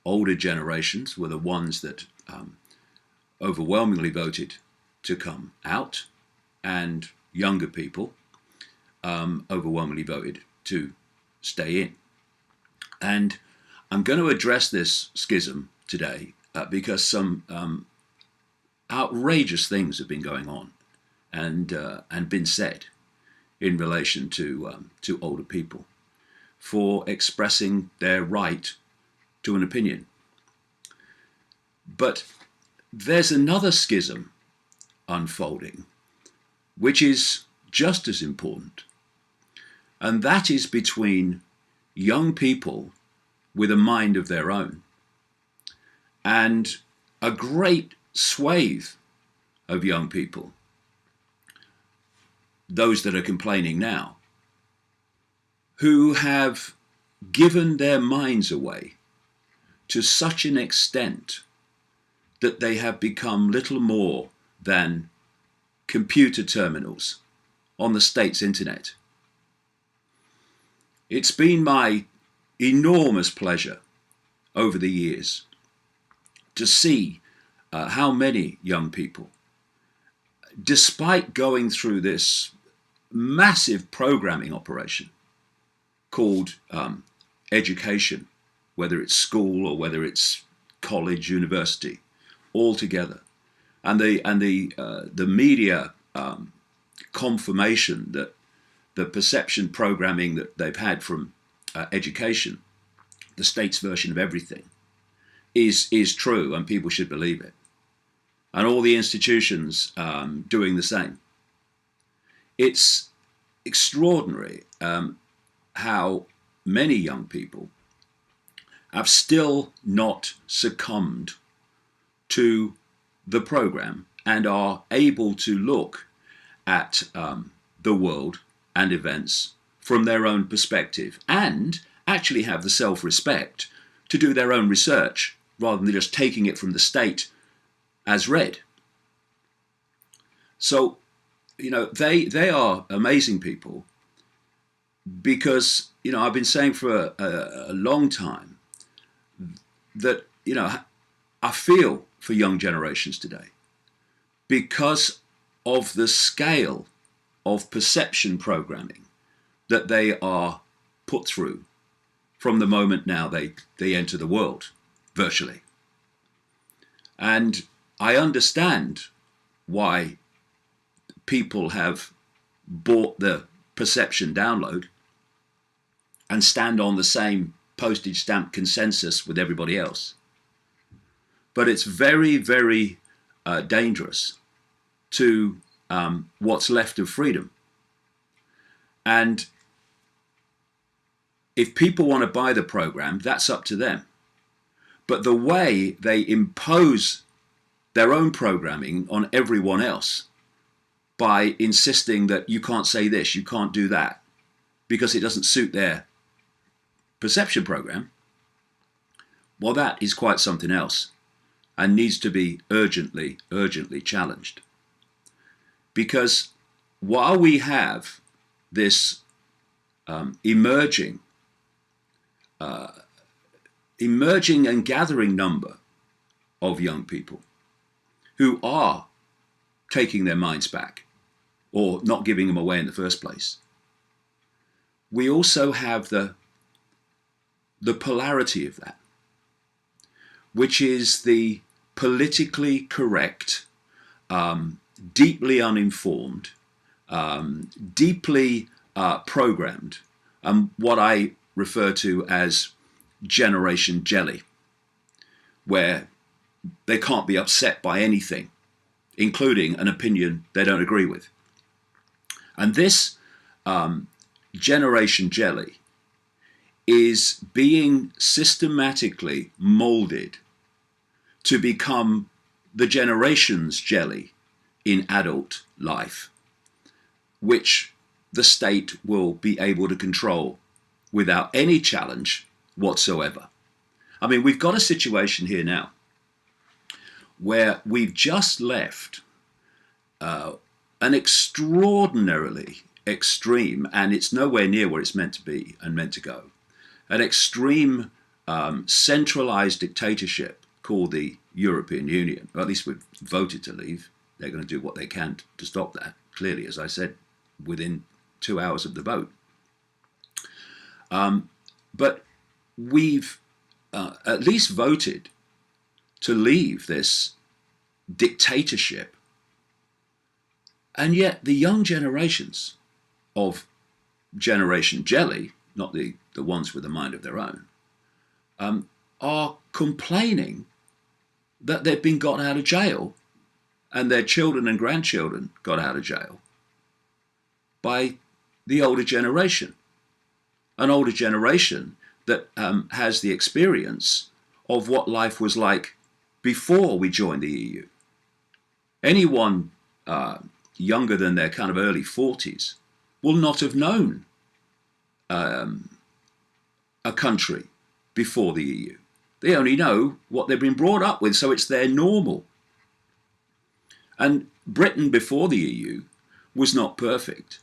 older generations were the ones that overwhelmingly voted to come out, and younger people overwhelmingly voted to stay in. And I'm going to address this schism today because some outrageous things have been going on and been said in relation to older people for expressing their right to an opinion. But there's another schism unfolding, which is just as important, and that is between young people with a mind of their own and a great swathe of young people, those that are complaining now, who have given their minds away to such an extent that they have become little more than computer terminals on the state's internet. It's been my enormous pleasure over the years to see how many young people, despite going through this massive programming operation called education, whether it's school or whether it's college, university, all together, and the media confirmation that the perception programming that they've had from education, the state's version of everything, is true, and people should believe it, and all the institutions doing the same. It's extraordinary how many young people have still not succumbed to the program and are able to look at the world and events from their own perspective and actually have the self-respect to do their own research rather than just taking it from the state as read. So, they are amazing people because, I've been saying for a long time that, I feel for young generations today because of the scale of perception programming that they are put through from the moment now they enter the world virtually. And I understand why people have bought the perception download and stand on the same postage stamp consensus with everybody else. But it's very, very dangerous to what's left of freedom. And if people want to buy the program, that's up to them. But the way they impose their own programming on everyone else by insisting that you can't say this, you can't do that, because it doesn't suit their perception program, well, that is quite something else and needs to be urgently, urgently challenged. Because while we have this emerging and gathering number of young people who are taking their minds back or not giving them away in the first place, we also have the polarity of that, which is the politically correct, deeply uninformed, deeply programmed, what I refer to as generation jelly, where they can't be upset by anything, including an opinion they don't agree with. And this generation jelly is being systematically molded to become the generation's jelly in adult life, which the state will be able to control without any challenge whatsoever. I mean, we've got a situation here now where we've just left an extraordinarily extreme, and it's nowhere near where it's meant to be and meant to go, an extreme centralized dictatorship called the European Union, or at least we've voted to leave. They're going to do what they can to stop that, clearly, as I said, within 2 hours of the vote. But we've at least voted to leave this dictatorship. And yet the young generations of Generation Jelly, not the ones with a mind of their own, are complaining that they've been got out of jail and their children and grandchildren got out of jail by the older generation. An older generation that has the experience of what life was like before we joined the EU. Anyone younger than their kind of early 40s will not have known a country before the EU. They only know what they've been brought up with, so it's their normal. And Britain before the EU was not perfect.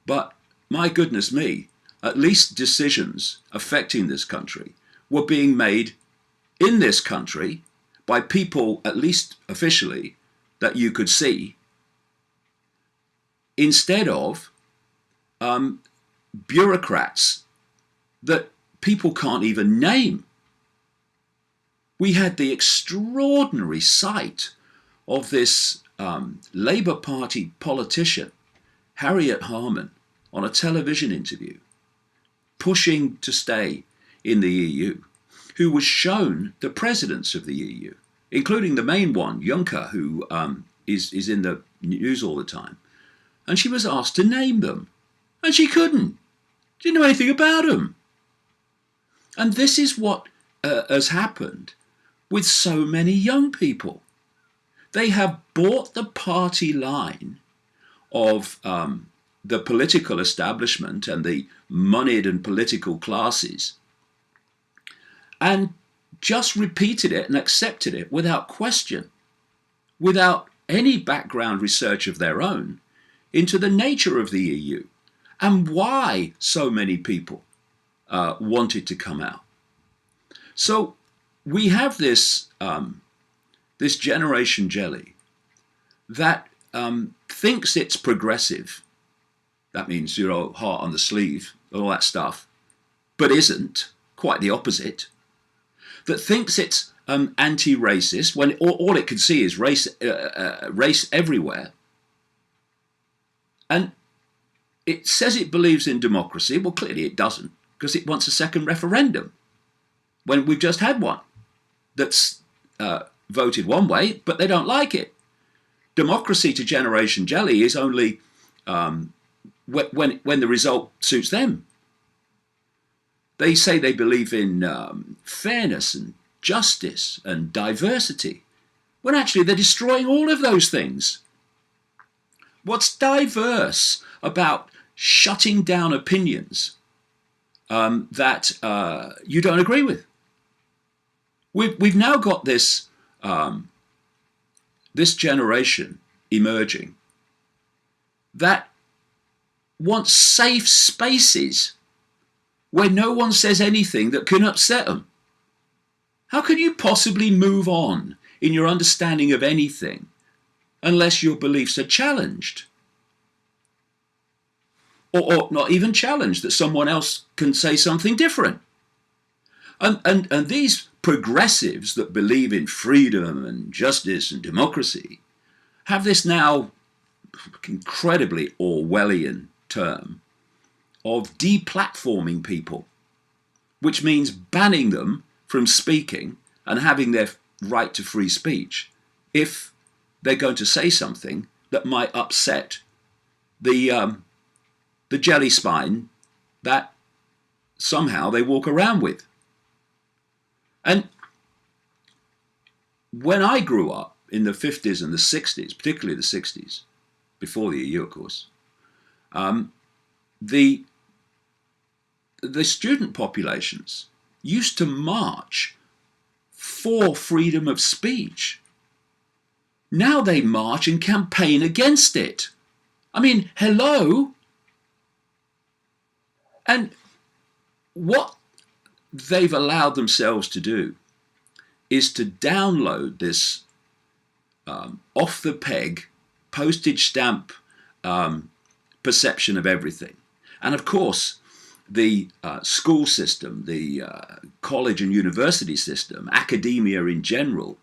But my goodness me, at least decisions affecting this country were being made in this country by people, at least officially, that you could see, instead of bureaucrats that people can't even name. We had the extraordinary sight of this Labour Party politician, Harriet Harman, on a television interview, pushing to stay in the EU, who was shown the presidents of the EU, including the main one, Juncker, who is in the news all the time. And she was asked to name them. And she couldn't. She didn't know anything about them. And this is what has happened with so many young people. They have bought the party line of the political establishment and the moneyed and political classes, and just repeated it and accepted it without question, without any background research of their own into the nature of the EU and why so many people wanted to come out. So we have this this Generation Jelly that thinks it's progressive. That means, heart on the sleeve, all that stuff, but isn't, quite the opposite. That thinks it's anti-racist when all it can see is race everywhere. And it says it believes in democracy. Well, clearly it doesn't, because it wants a second referendum when we've just had one that's voted one way, but they don't like it. Democracy to Generation Jelly is only when the result suits them. They say they believe in fairness and justice and diversity, when actually they're destroying all of those things. What's diverse about shutting down opinions that you don't agree with? We've now got this this generation emerging that wants safe spaces where no one says anything that can upset them. How can you possibly move on in your understanding of anything unless your beliefs are challenged? Or not even challenged, that someone else can say something different. And these progressives that believe in freedom and justice and democracy have this now incredibly Orwellian term of deplatforming people, which means banning them from speaking and having their right to free speech if they're going to say something that might upset the jelly spine that somehow they walk around with. And when I grew up in the 50s and the 60s, particularly the 60s, before the EU, of course, the student populations used to march for freedom of speech. Now they march and campaign against it. I mean, hello? And what they've allowed themselves to do is to download this off the peg, postage stamp perception of everything. And of course, the school system, the college and university system, academia in general,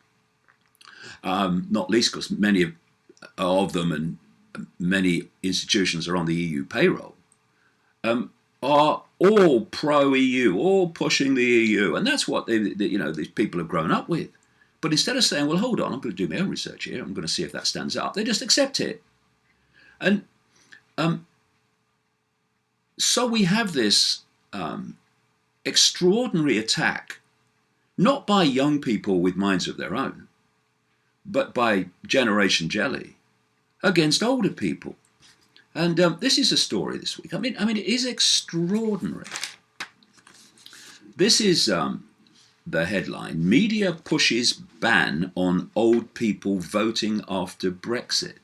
not least because many of them and many institutions are on the EU payroll, are all pro-EU, all pushing the EU, and that's what these people have grown up with. But instead of saying, well, hold on, I'm going to do my own research here, I'm going to see if that stands up, they just accept it. And so we have this extraordinary attack, not by young people with minds of their own, but by Generation Jelly against older people. And this is a story this week. I mean, it is extraordinary. This is the headline: Media pushes ban on old people voting after Brexit.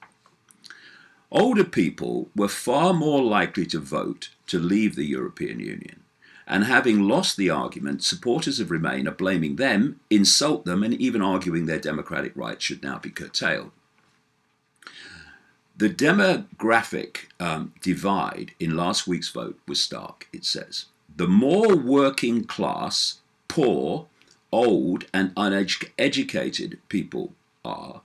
Older people were far more likely to vote to leave the European Union. And having lost the argument, supporters of Remain are blaming them, insult them, and even arguing their democratic rights should now be curtailed. The demographic divide in last week's vote was stark, it says. The more working class, poor, old, and uneducated people are,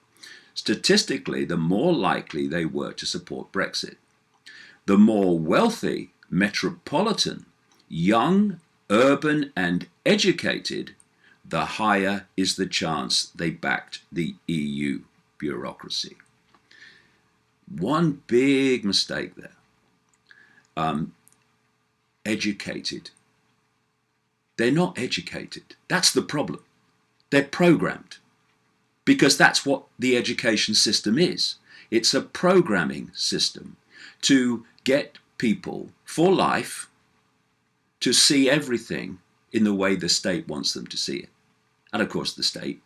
statistically, the more likely they were to support Brexit. The more wealthy, metropolitan, young, urban, and educated, the higher is the chance they backed the EU bureaucracy. One big mistake there. Educated. They're not educated. That's the problem. They're programmed. Because that's what the education system is. It's a programming system to get people for life to see everything in the way the state wants them to see it. And of course, the state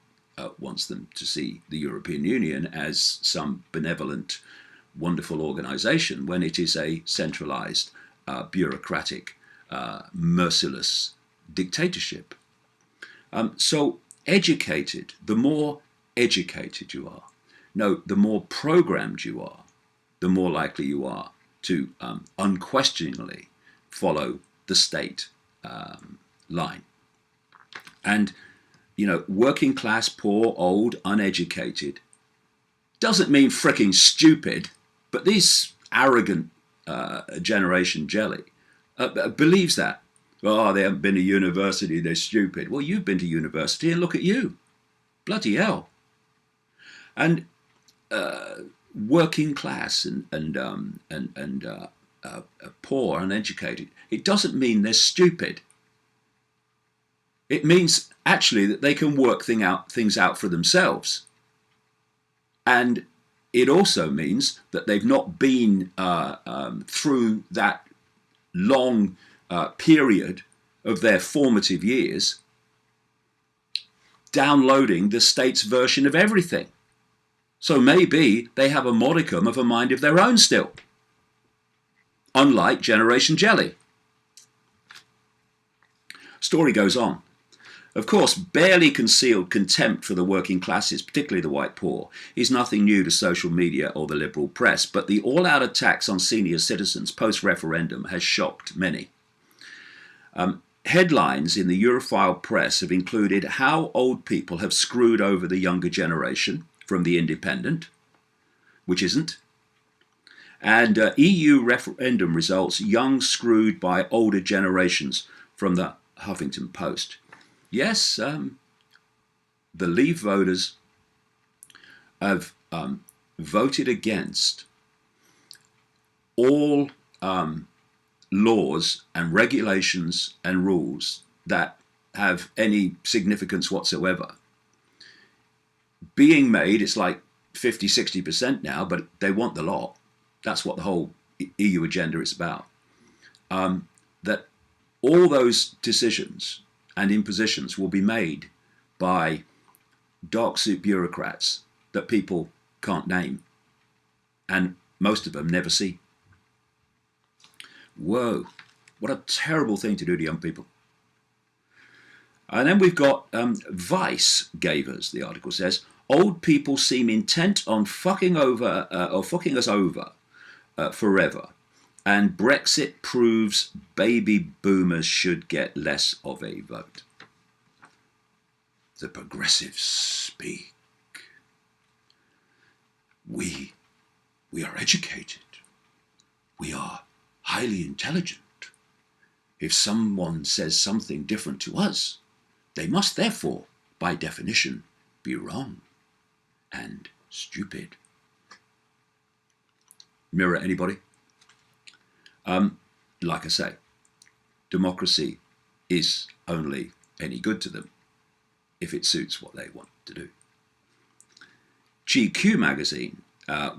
wants them to see the European Union as some benevolent, wonderful organization when it is a centralized, bureaucratic, merciless dictatorship. So educated, the more educated you are, no, the more programmed you are, the more likely you are to unquestioningly follow the state line. And, working class, poor, old, uneducated doesn't mean fricking stupid, but this arrogant Generation Jelly believes that. Oh, they haven't been to university, they're stupid. Well, you've been to university and look at you. Bloody hell. And working class and poor, uneducated, it doesn't mean they're stupid. It means actually that they can work things out for themselves. And it also means that they've not been through that long period of their formative years downloading the state's version of everything. So maybe they have a modicum of a mind of their own still, unlike Generation Jelly. Story goes on. Of course, barely concealed contempt for the working classes, particularly the white poor, is nothing new to social media or the liberal press, but the all-out attacks on senior citizens post-referendum has shocked many. Headlines in the Europhile press have included how old people have screwed over the younger generation from The Independent, which isn't, and EU referendum results young screwed by older generations from the Huffington Post. Yes, the Leave voters have voted against all laws and regulations and rules that have any significance whatsoever being made. It's like 50-60% now, but they want the lot. That's what the whole EU agenda is about. That all those decisions and impositions will be made by dark suit bureaucrats that people can't name, and most of them never see. Whoa, what a terrible thing to do to young people. And then we've got Vice gave us, the article says, old people seem intent on fucking us over forever. And Brexit proves baby boomers should get less of a vote. The progressives speak. We are educated. We are highly intelligent. If someone says something different to us, they must therefore, by definition, be wrong and stupid. Mirror anybody? Like I say, democracy is only any good to them if it suits what they want to do. GQ magazine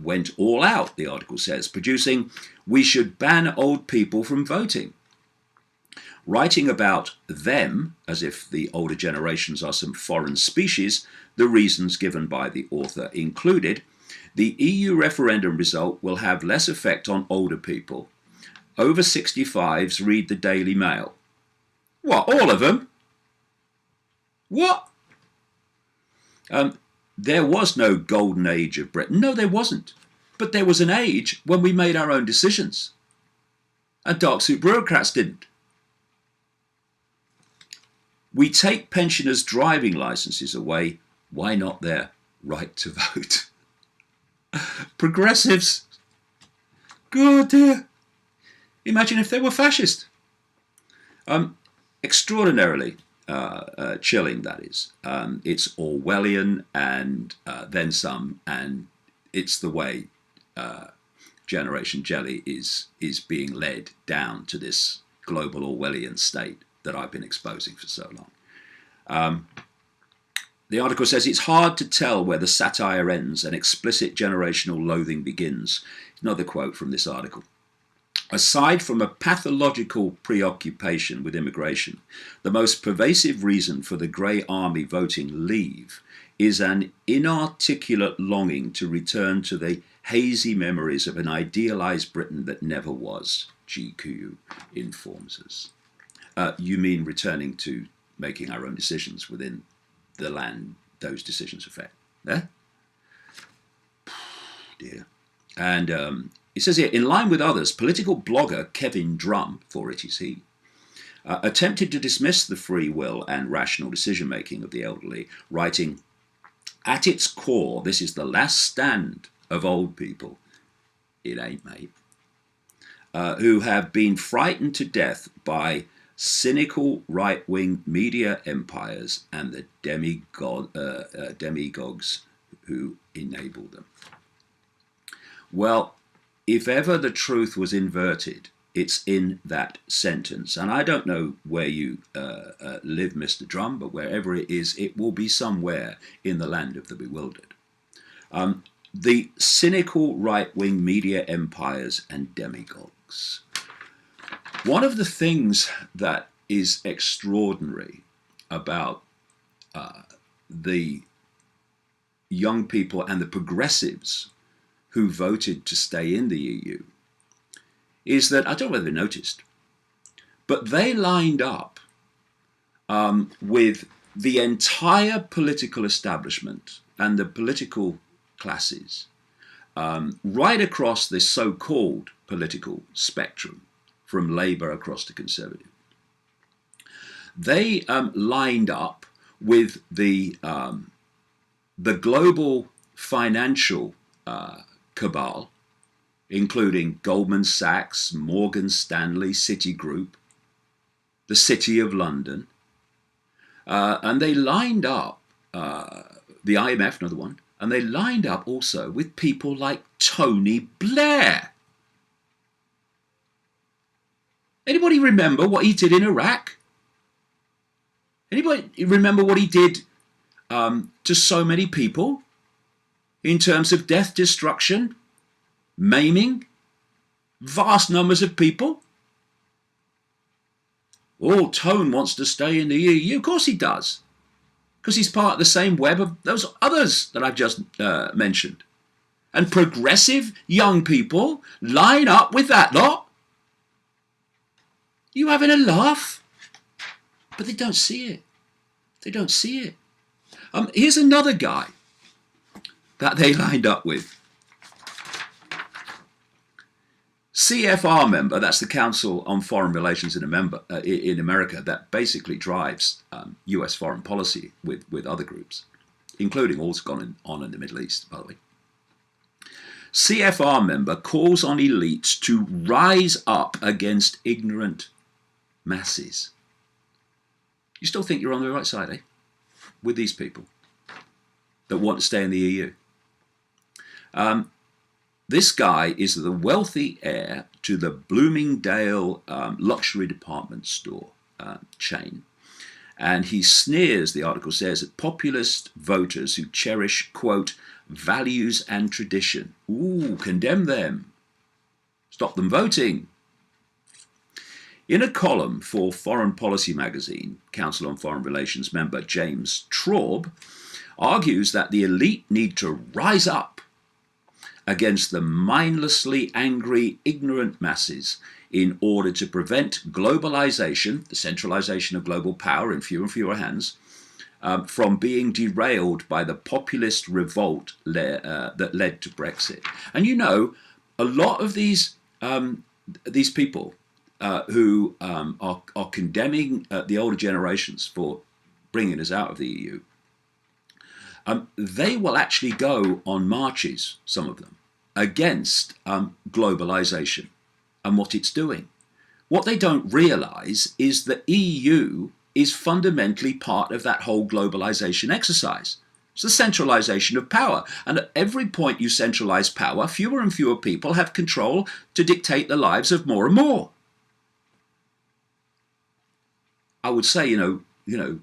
went all out, the article says, producing "We should ban old people from voting." Writing about them, as if the older generations are some foreign species, the reasons given by the author included: the EU referendum result will have less effect on older people. Over 65s read the Daily Mail. What, all of them? What? There was no golden age of Britain. No, there wasn't. But there was an age when we made our own decisions. And dark suit bureaucrats didn't. We take pensioners' driving licenses away. Why not their right to vote? Progressives. God dear. Imagine if they were fascist. Extraordinarily chilling, that is. It's Orwellian and then some, and it's the way Generation Jelly is being led down to this global Orwellian state that I've been exposing for so long. The article says it's hard to tell where the satire ends and explicit generational loathing begins. Another quote from this article. Aside from a pathological preoccupation with immigration, the most pervasive reason for the Grey Army voting leave is an inarticulate longing to return to the hazy memories of an idealised Britain that never was, GQ informs us. You mean returning to making our own decisions within the land those decisions affect? Eh? Dear. And it says here, in line with others, political blogger Kevin Drum, for it is he, attempted to dismiss the free will and rational decision-making of the elderly, writing, "At its core, this is the last stand of old people." It ain't, mate. Who have been frightened to death by cynical right-wing media empires and the demagogues who enable them. Well, if ever the truth was inverted, it's in that sentence. And I don't know where you live, Mr. Drum, but wherever it is, it will be somewhere in the land of the bewildered. The cynical right-wing media empires and demagogues. One of the things that is extraordinary about the young people and the progressives who voted to stay in the EU is that, I don't know whether they noticed, but they lined up with the entire political establishment and the political classes right across this so-called political spectrum, from Labour across to Conservative. They lined up with the global financial cabal, including Goldman Sachs, Morgan Stanley, Citigroup, the City of London, and they lined up, the IMF, another one, and they lined up also with people like Tony Blair. Anybody remember what he did in Iraq? Anybody remember what he did to so many people in terms of death, destruction, maiming, vast numbers of people? Oh, Tone wants to stay in the EU. Of course he does, because he's part of the same web of those others that I've just mentioned. And progressive young people line up with that lot. You having a laugh? But they don't see it. They don't see it. Here's another guy that they lined up with. CFR member, that's the Council on Foreign Relations in America, that basically drives US foreign policy with other groups, including all that's gone on in the Middle East, by the way. CFR member calls on elites to rise up against ignorant masses. You still think you're on the right side, eh? With these people that want to stay in the EU. This guy is the wealthy heir to the Bloomingdale luxury department store chain. And he sneers, the article says, at populist voters who cherish, quote, values and tradition. Ooh, condemn them. Stop them voting. In a column for Foreign Policy magazine, Council on Foreign Relations member James Traub argues that the elite need to rise up against the mindlessly angry, ignorant masses in order to prevent globalization, the centralization of global power in fewer and fewer hands, from being derailed by the populist revolt that led to Brexit. And you know, a lot of these people who are condemning the older generations for bringing us out of the EU, they will actually go on marches, some of them, against globalization and what it's doing. What they don't realize is the EU is fundamentally part of that whole globalization exercise. It's the centralization of power. And at every point you centralize power, fewer and fewer people have control to dictate the lives of more and more. I would say, you know,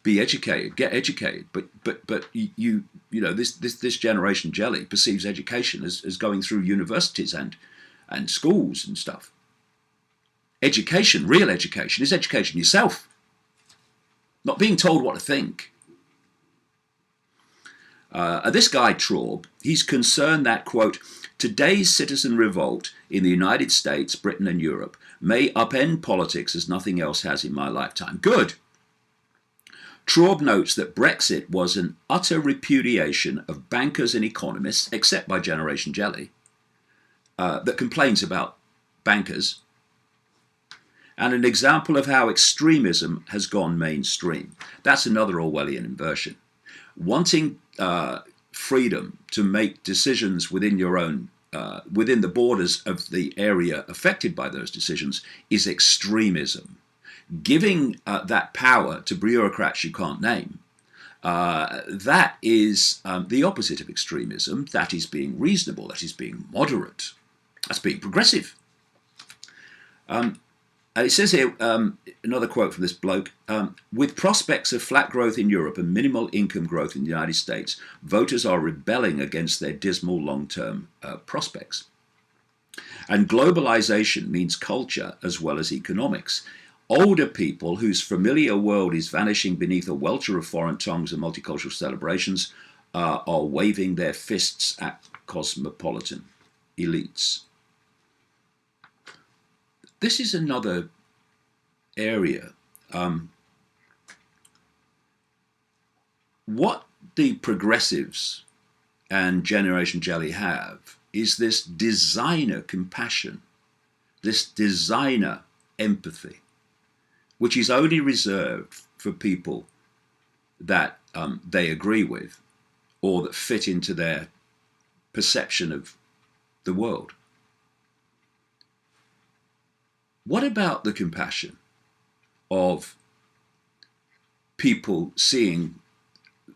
be educated, get educated, but you know this generation jelly perceives education as going through universities and schools and stuff. Education, real education, is education yourself, not being told what to think. This guy Traub, he's concerned that, quote, today's citizen revolt in the United States, Britain and Europe may upend politics as nothing else has in my lifetime. Good. Traub notes that Brexit was an utter repudiation of bankers and economists, except by Generation Jelly, that complains about bankers, and an example of how extremism has gone mainstream. That's another Orwellian inversion. Wanting freedom to make decisions within your own, within the borders of the area affected by those decisions is extremism. Giving that power to bureaucrats you can't name, that is the opposite of extremism. That is being reasonable. That is being moderate. That's being progressive. It says here, another quote from this bloke, with prospects of flat growth in Europe and minimal income growth in the United States, voters are rebelling against their dismal long-term prospects. And globalization means culture as well as economics. Older people whose familiar world is vanishing beneath a welter of foreign tongues and multicultural celebrations are waving their fists at cosmopolitan elites. This is another area. What the progressives and Generation Jelly have is this designer compassion, this designer empathy, which is only reserved for people that they agree with or that fit into their perception of the world. What about the compassion of people seeing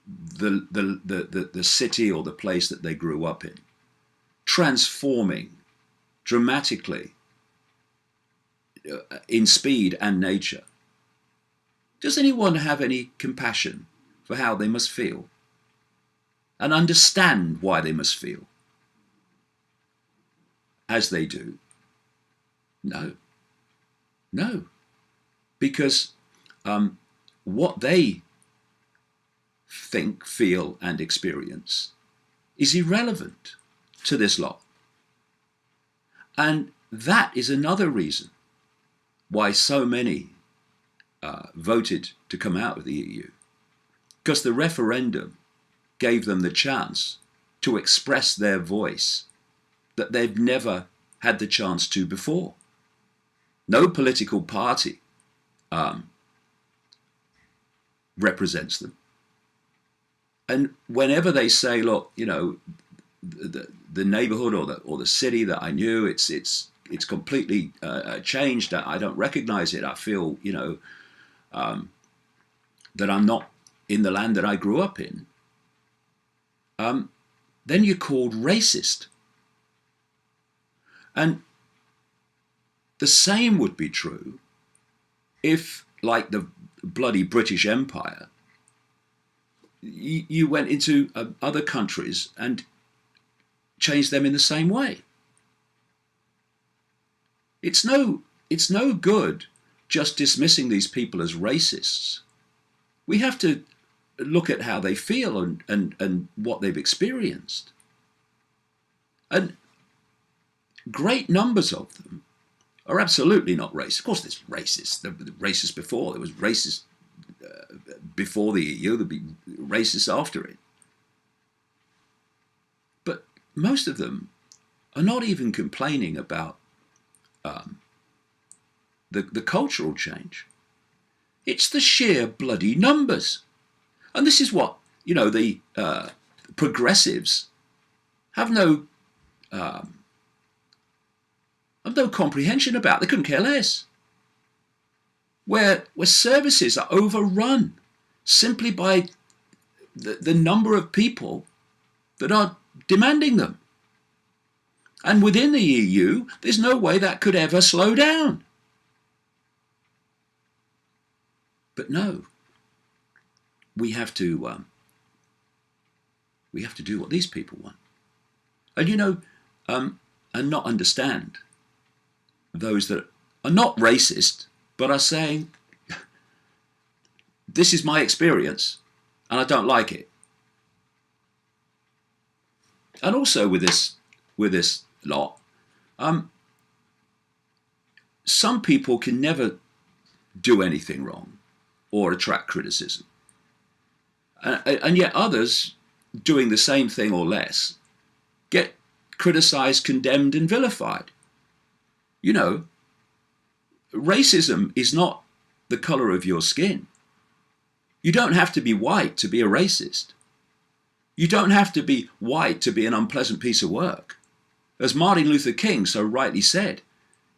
the city or the place that they grew up in transforming dramatically in speed and nature? Does anyone have any compassion for how they must feel and understand why they must feel as they do? No. No. Because what they think, feel, and experience is irrelevant to this lot. And that is another reason why so many voted to come out of the EU, because the referendum gave them the chance to express their voice that they've never had the chance to before. No political party represents them. And whenever they say, look, you know, the neighborhood or the city that I knew, it's completely changed. I don't recognize it. I feel, you know, that I'm not in the land that I grew up in. Then you're called racist. And the same would be true if, like the bloody British Empire, you went into other countries and changed them in the same way. It's no good just dismissing these people as racists. We have to look at how they feel and what they've experienced. And great numbers of them are absolutely not racist. Of course, there's racists. There were racists before. There was racist before the EU. There'd be racists after it. But most of them are not even complaining about the cultural change. It's the sheer bloody numbers. And this is what, you know, the progressives have no comprehension about. They couldn't care less. Where services are overrun simply by the number of people that are demanding them. And within the EU, there's no way that could ever slow down. But no, we have to do what these people want. And, you know, and not understand those that are not racist, but are saying, this is my experience, and I don't like it. And also with this lot, some people can never do anything wrong or attract criticism. And yet others, doing the same thing or less, get criticized, condemned, and vilified. You know, racism is not the color of your skin. You don't have to be white to be a racist. You don't have to be white to be an unpleasant piece of work. As Martin Luther King so rightly said,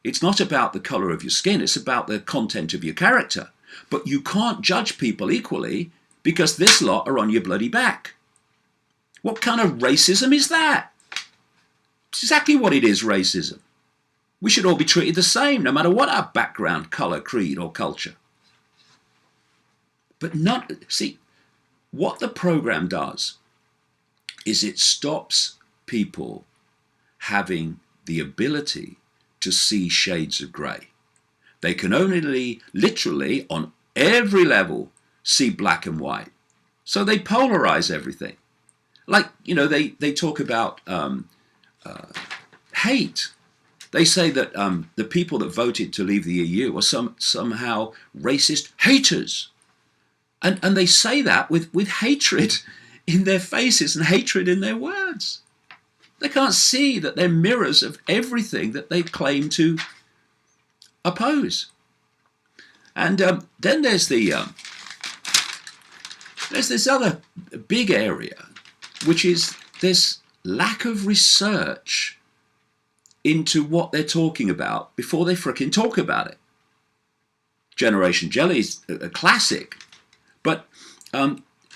it's not about the color of your skin, it's about the content of your character. But you can't judge people equally because this lot are on your bloody back. What kind of racism is that? It's exactly what it is, racism. We should all be treated the same, no matter what our background, color, creed, or culture. But see, what the program does is it stops people having the ability to see shades of grey. They can only literally, on every level, see black and white. So they polarize everything. Like, you know, they talk about hate. They say that the people that voted to leave the EU are somehow racist haters. And they say that with hatred in their faces and hatred in their words. They can't see that they're mirrors of everything that they claim to oppose. And then there's this other big area, which is this lack of research into what they're talking about before they frickin' talk about it. Generation Jelly's a classic, but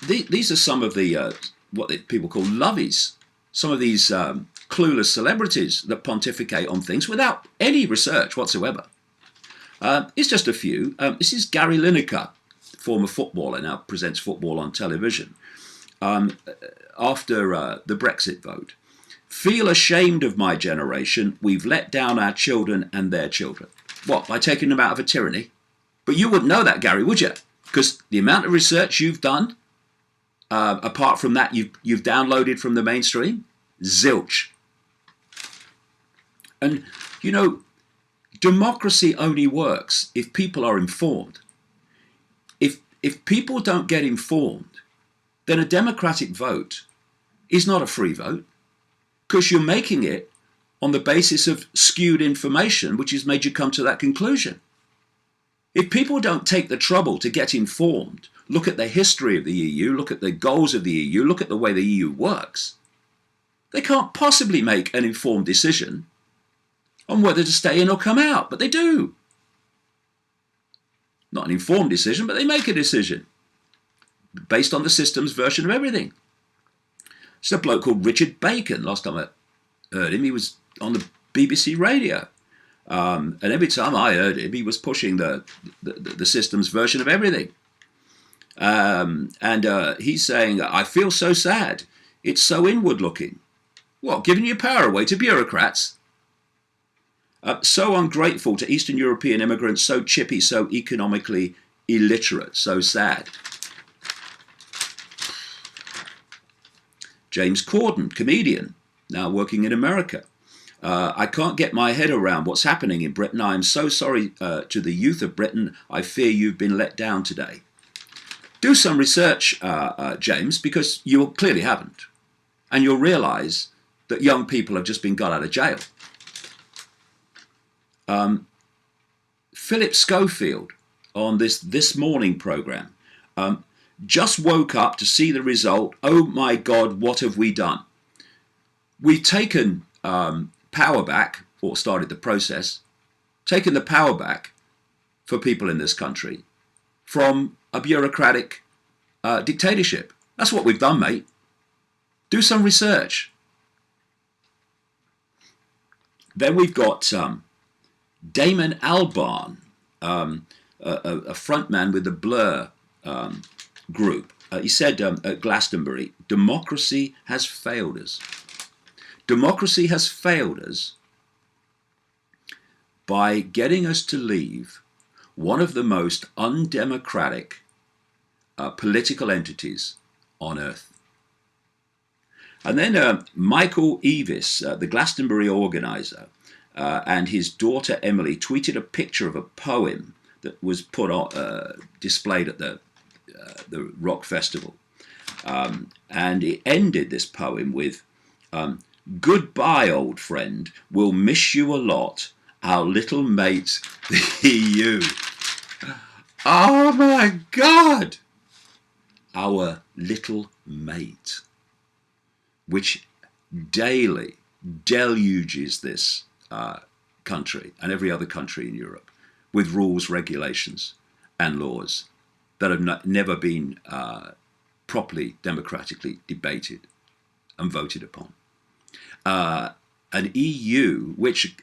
these are some of the what people call lovies. Some of these clueless celebrities that pontificate on things without any research whatsoever. It's just a few. This is Gary Lineker, former footballer, now presents football on television. After the Brexit vote, feel ashamed of my generation. We've let down our children and their children. What, by taking them out of a tyranny? But you wouldn't know that, Gary, would you? Because the amount of research you've done, apart from that you've downloaded from the mainstream, zilch. And, you know, democracy only works if people are informed. if people don't get informed, then a democratic vote is not a free vote, because you're making it on the basis of skewed information, which has made you come to that conclusion. If people don't take the trouble to get informed, look at the history of the EU, look at the goals of the EU, look at the way the EU works, they can't possibly make an informed decision on whether to stay in or come out, but they do. Not an informed decision, but they make a decision based on the system's version of everything. It's a bloke called Richard Bacon. Last time I heard him, he was on the BBC radio. And every time I heard him, he was pushing the system's version of everything. And he's saying, I feel so sad. It's so inward looking. What, giving your power away to bureaucrats? So ungrateful to Eastern European immigrants, so chippy, so economically illiterate, so sad. James Corden, comedian, now working in America. I can't get my head around what's happening in Britain. I am so sorry to the youth of Britain. I fear you've been let down today. Do some research, James, because you clearly haven't. And you'll realise that young people have just been got out of jail. Philip Schofield on this morning programme just woke up to see the result. Oh my God, what have we done? We've taken power back, or started the process, taken the power back for people in this country from a bureaucratic dictatorship. That's what we've done, mate. Do some research. Then we've got Damon Albarn, a frontman with the Blur group. He said at Glastonbury, democracy has failed us. Democracy has failed us by getting us to leave one of the most undemocratic political entities on earth. And then Michael Eavis, the Glastonbury organizer, and his daughter Emily tweeted a picture of a poem that was put on, displayed at the rock festival. And it ended this poem with, goodbye, old friend, we'll miss you a lot, our little mate, the EU. Oh my God! Our little mate, which daily deluges this country and every other country in Europe with rules, regulations and laws that have never been properly democratically debated and voted upon. An EU which,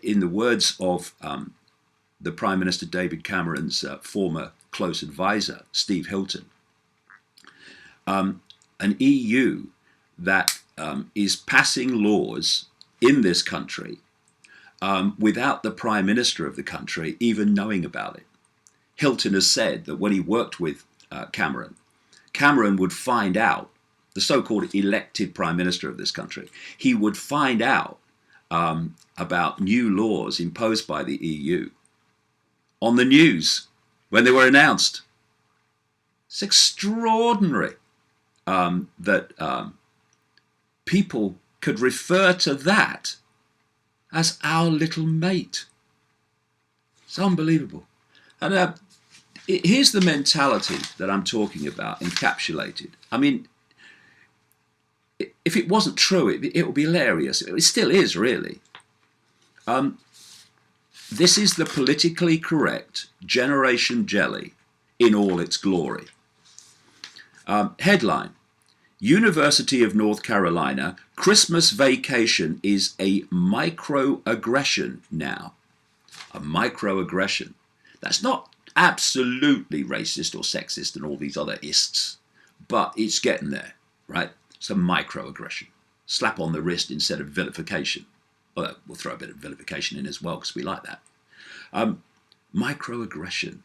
in the words of the Prime Minister David Cameron's former close advisor, Steve Hilton, an EU that is passing laws in this country without the Prime Minister of the country even knowing about it. Hilton has said that when he worked with Cameron, Cameron would find out, the so-called elected Prime Minister of this country, he would find out about new laws imposed by the EU on the news when they were announced. It's extraordinary that people could refer to that as our little mate. It's unbelievable. And here's the mentality that I'm talking about, encapsulated. I mean, if it wasn't true, it would be hilarious. It still is, really. This is the politically correct Generation Jelly in all its glory. Headline, University of North Carolina, Christmas vacation is a microaggression now. A microaggression. That's not absolutely racist or sexist and all these other ists, but it's getting there, right? It's a microaggression. Slap on the wrist instead of vilification. Well, we'll throw a bit of vilification in as well because we like that. Microaggression.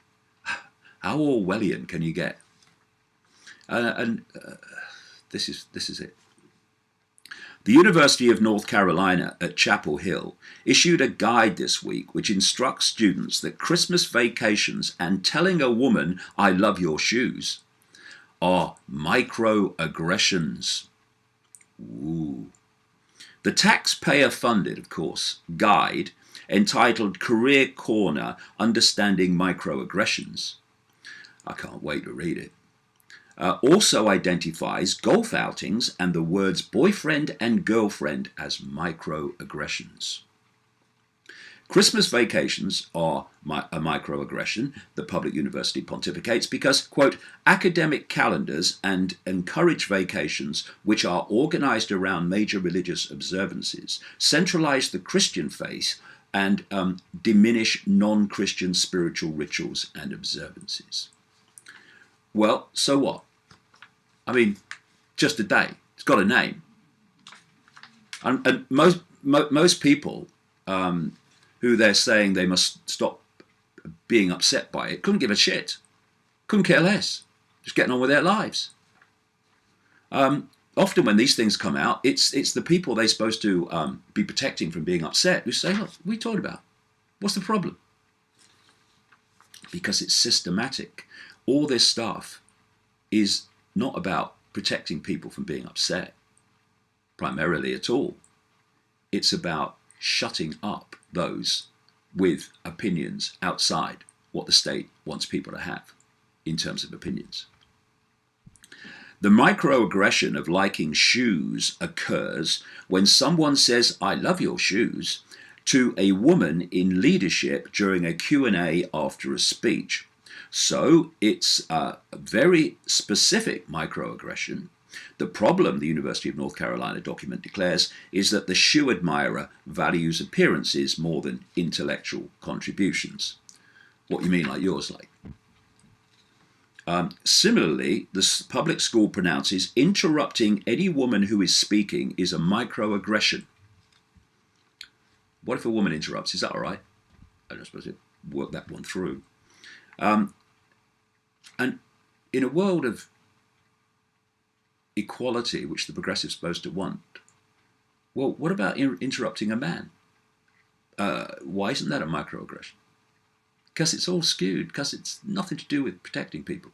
How Orwellian can you get? This is it. The University of North Carolina at Chapel Hill issued a guide this week which instructs students that Christmas vacations and telling a woman, "I love your shoes," are microaggressions. Ooh. The taxpayer-funded, of course, guide entitled Career Corner, Understanding Microaggressions. I can't wait to read it. Also identifies golf outings and the words boyfriend and girlfriend as microaggressions. Christmas vacations are a microaggression, the public university pontificates, because, quote, academic calendars and encourage vacations which are organized around major religious observances, centralize the Christian faith, and diminish non-Christian spiritual rituals and observances. Well, so what? I mean, just a day. It's got a name. And most people who they're saying they must stop being upset by it couldn't give a shit. Couldn't care less. Just getting on with their lives. Often when these things come out, it's the people they're supposed to be protecting from being upset who say, look, what are you talking about? What's the problem? Because it's systematic. All this stuff is not about protecting people from being upset, primarily at all. It's about shutting up those with opinions outside what the state wants people to have in terms of opinions. The microaggression of liking shoes occurs when someone says, "I love your shoes," to a woman in leadership during a Q&A after a speech. So it's a very specific microaggression. The problem, the University of North Carolina document declares, is that the shoe admirer values appearances more than intellectual contributions. What you mean, like yours, like? Similarly, the public school pronounces interrupting any woman who is speaking is a microaggression. What if a woman interrupts? Is that all right? I don't suppose it work that one through. And in a world of equality, which the progressives are supposed to want, well, what about interrupting a man? Why isn't that a microaggression? Because it's all skewed, because it's nothing to do with protecting people.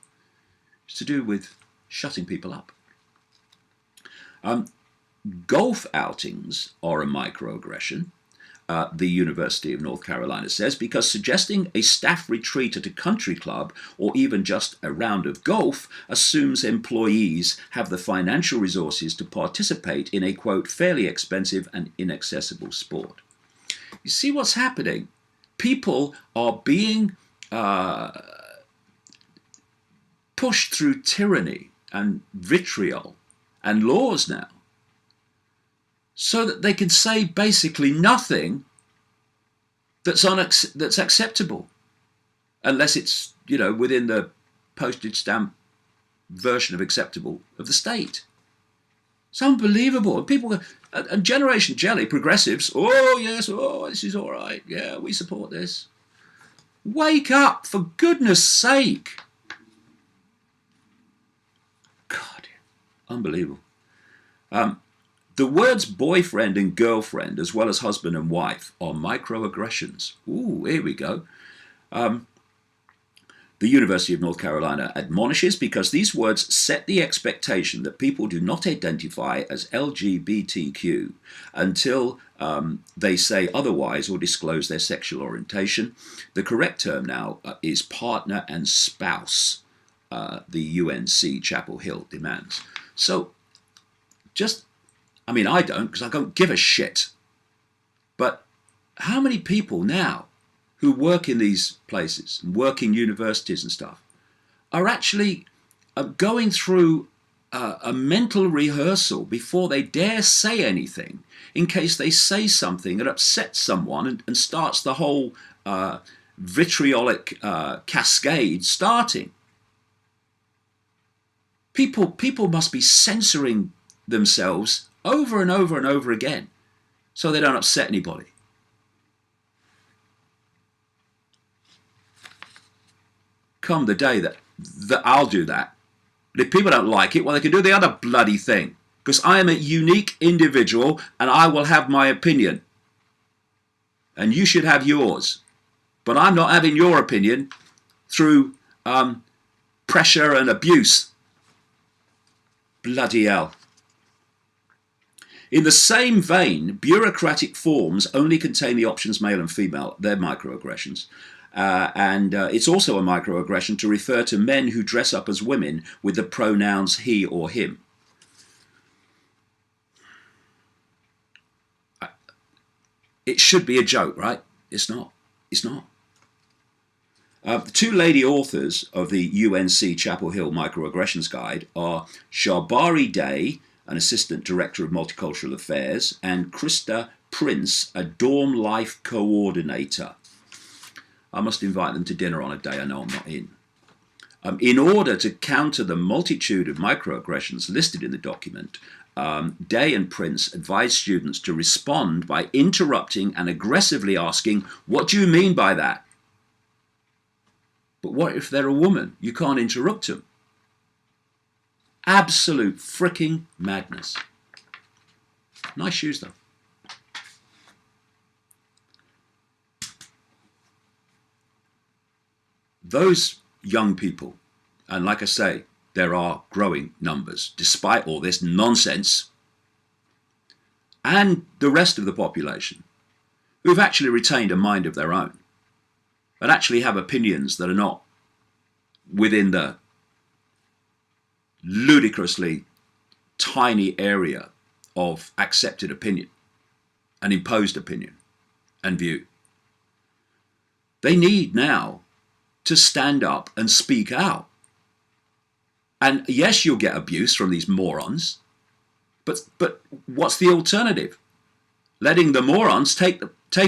It's to do with shutting people up. Golf outings are a microaggression, the University of North Carolina says, because suggesting a staff retreat at a country club or even just a round of golf assumes employees have the financial resources to participate in a, quote, fairly expensive and inaccessible sport. You see what's happening? People are being pushed through tyranny and vitriol and laws now, so that they can say basically nothing that's acceptable, unless it's, you know, within the postage stamp version of acceptable of the state. It's unbelievable. And people, and Generation Jelly, progressives, oh yes, oh this is all right, yeah, we support this. Wake up, for goodness sake. God, unbelievable. The words boyfriend and girlfriend, as well as husband and wife, are microaggressions. Ooh, here we go. The University of North Carolina admonishes because these words set the expectation that people do not identify as LGBTQ until they say otherwise or disclose their sexual orientation. The correct term now is partner and spouse, the UNC Chapel Hill demands. So just, I mean, I don't, because I don't give a shit. But how many people now who work in these places, and work in universities and stuff, are actually going through a mental rehearsal before they dare say anything, in case they say something that upsets someone and starts the whole vitriolic cascade starting? People must be censoring themselves over and over and over again so they don't upset anybody. Come the day that I'll do that. But if people don't like it, well, they can do the other bloody thing. because I am a unique individual and I will have my opinion. And you should have yours. But I'm not having your opinion through pressure and abuse. Bloody hell. In the same vein, bureaucratic forms only contain the options male and female. They're microaggressions. And it's also a microaggression to refer to men who dress up as women with the pronouns he or him. It should be a joke, right? It's not. It's not. The two lady authors of the UNC Chapel Hill Microaggressions Guide are Sharbari Day, an Assistant Director of Multicultural Affairs, and Krista Prince, a Dorm Life Coordinator. I must invite them to dinner on a day I know I'm not in. In order to counter the multitude of microaggressions listed in the document, Day and Prince advise students to respond by interrupting and aggressively asking, "What do you mean by that?" But what if they're a woman? You can't interrupt them. Absolute freaking madness. Nice shoes though. Those young people, and like I say, there are growing numbers, despite all this nonsense, and the rest of the population, who've actually retained a mind of their own, and actually have opinions that are not within the ludicrously tiny area of accepted opinion and imposed opinion and view. They need now to stand up and speak out. And yes, you'll get abuse from these morons, but what's the alternative? Letting the morons take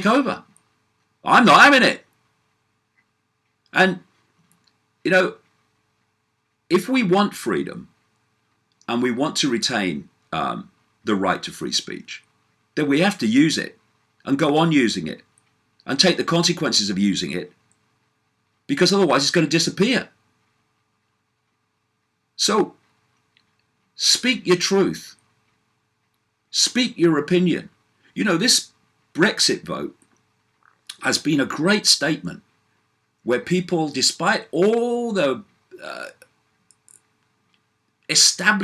over. I'm not having it. And, you know, if we want freedom and we want to retain the right to free speech, then we have to use it and go on using it and take the consequences of using it, because otherwise it's going to disappear. So, speak your truth. Speak your opinion. You know, this Brexit vote has been a great statement where people, despite all the established